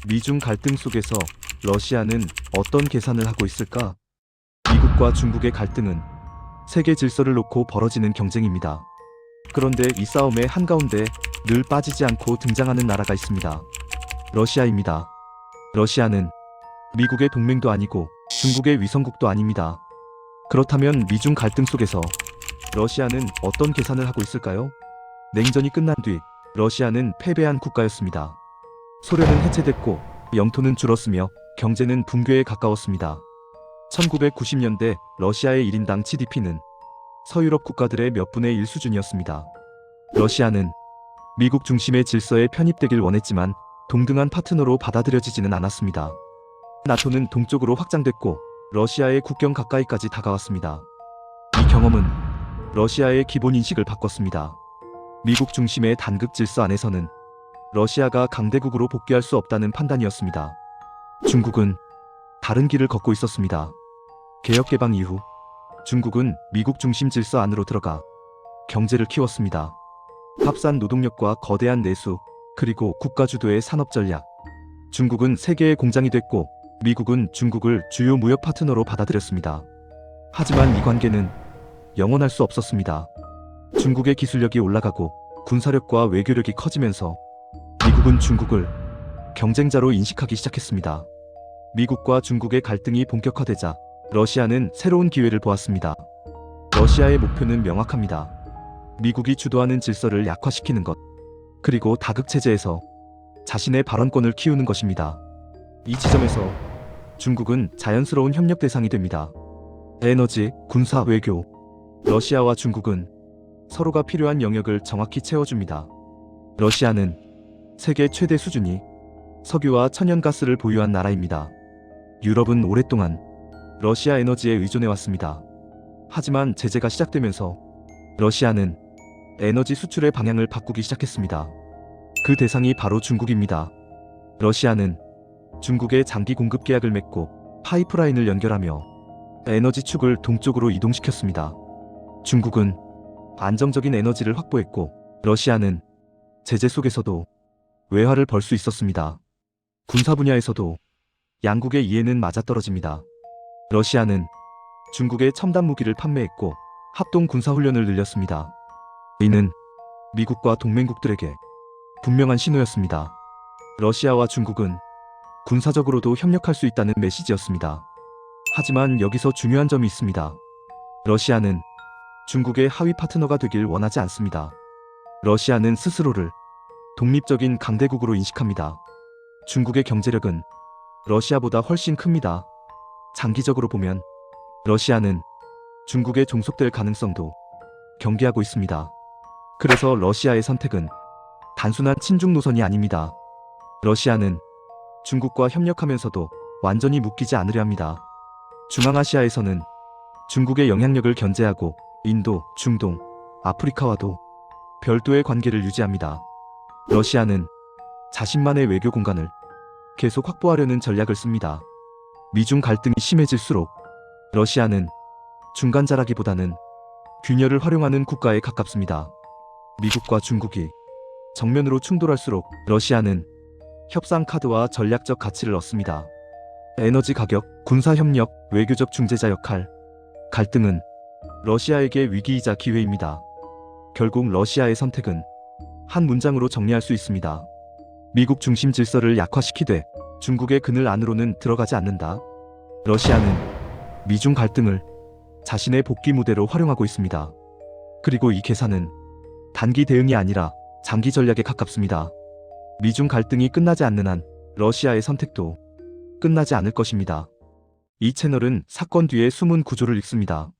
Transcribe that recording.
미중 갈등 속에서 러시아는 어떤 계산을 하고 있을까? 미국과 중국의 갈등은 세계 질서를 놓고 벌어지는 경쟁입니다. 그런데 이 싸움의 한가운데 늘 빠지지 않고 등장하는 나라가 있습니다. 러시아입니다. 러시아는 미국의 동맹도 아니고 중국의 위성국도 아닙니다. 그렇다면 미중 갈등 속에서 러시아는 어떤 계산을 하고 있을까요? 냉전이 끝난 뒤 러시아는 패배한 국가였습니다. 소련은 해체됐고 영토는 줄었으며 경제는 붕괴에 가까웠습니다. 1990년대 러시아의 1인당 GDP는 서유럽 국가들의 몇 분의 1 수준이었습니다. 러시아는 미국 중심의 질서에 편입되길 원했지만 동등한 파트너로 받아들여지지는 않았습니다. 나토는 동쪽으로 확장됐고 러시아의 국경 가까이까지 다가왔습니다. 이 경험은 러시아의 기본 인식을 바꿨습니다. 미국 중심의 단극 질서 안에서는 러시아가 강대국으로 복귀할 수 없다는 판단이었습니다. 중국은 다른 길을 걷고 있었습니다. 개혁 개방 이후 중국은 미국 중심 질서 안으로 들어가 경제를 키웠습니다. 값싼 노동력과 거대한 내수, 그리고 국가 주도의 산업 전략. 중국은 세계의 공장이 됐고 미국은 중국을 주요 무역 파트너로 받아들였습니다. 하지만 이 관계는 영원할 수 없었습니다. 중국의 기술력이 올라가고 군사력과 외교력이 커지면서 미국은 중국을 경쟁자로 인식하기 시작했습니다. 미국과 중국의 갈등이 본격화되자 러시아는 새로운 기회를 보았습니다. 러시아의 목표는 명확합니다. 미국이 주도하는 질서를 약화시키는 것, 그리고 다극체제에서 자신의 발언권을 키우는 것입니다. 이 지점에서 중국은 자연스러운 협력 대상이 됩니다. 에너지, 군사, 외교. 러시아와 중국은 서로가 필요한 영역을 정확히 채워줍니다. 러시아는 세계 최대 수준이 석유와 천연가스를 보유한 나라입니다. 유럽은 오랫동안 러시아 에너지에 의존해왔습니다. 하지만 제재가 시작되면서 러시아는 에너지 수출의 방향을 바꾸기 시작했습니다. 그 대상이 바로 중국입니다. 러시아는 중국의 장기 공급 계약을 맺고 파이프라인을 연결하며 에너지 축을 동쪽으로 이동시켰습니다. 중국은 안정적인 에너지를 확보했고 러시아는 제재 속에서도 외화를 벌 수 있었습니다. 군사 분야에서도 양국의 이해는 맞아떨어집니다. 러시아는 중국에 첨단 무기를 판매했고 합동 군사훈련을 늘렸습니다. 이는 미국과 동맹국들에게 분명한 신호였습니다. 러시아와 중국은 군사적으로도 협력할 수 있다는 메시지였습니다. 하지만 여기서 중요한 점이 있습니다. 러시아는 중국의 하위 파트너가 되길 원하지 않습니다. 러시아는 스스로를 독립적인 강대국으로 인식합니다. 중국의 경제력은 러시아보다 훨씬 큽니다. 장기적으로 보면 러시아는 중국에 종속될 가능성도 경계하고 있습니다. 그래서 러시아의 선택은 단순한 친중 노선이 아닙니다. 러시아는 중국과 협력하면서도 완전히 묶이지 않으려 합니다. 중앙아시아에서는 중국의 영향력을 견제하고 인도, 중동, 아프리카와도 별도의 관계를 유지합니다. 러시아는 자신만의 외교 공간을 계속 확보하려는 전략을 씁니다. 미중 갈등이 심해질수록 러시아는 중간자라기보다는 균열을 활용하는 국가에 가깝습니다. 미국과 중국이 정면으로 충돌할수록 러시아는 협상 카드와 전략적 가치를 얻습니다. 에너지 가격, 군사협력, 외교적 중재자 역할. 갈등은 러시아에게 위기이자 기회입니다. 결국 러시아의 선택은 한 문장으로 정리할 수 있습니다. 미국 중심 질서를 약화시키되 중국의 그늘 안으로는 들어가지 않는다. 러시아는 미중 갈등을 자신의 복귀 무대로 활용하고 있습니다. 그리고 이 계산은 단기 대응이 아니라 장기 전략에 가깝습니다. 미중 갈등이 끝나지 않는 한 러시아의 선택도 끝나지 않을 것입니다. 이 채널은 사건 뒤의 숨은 구조를 읽습니다.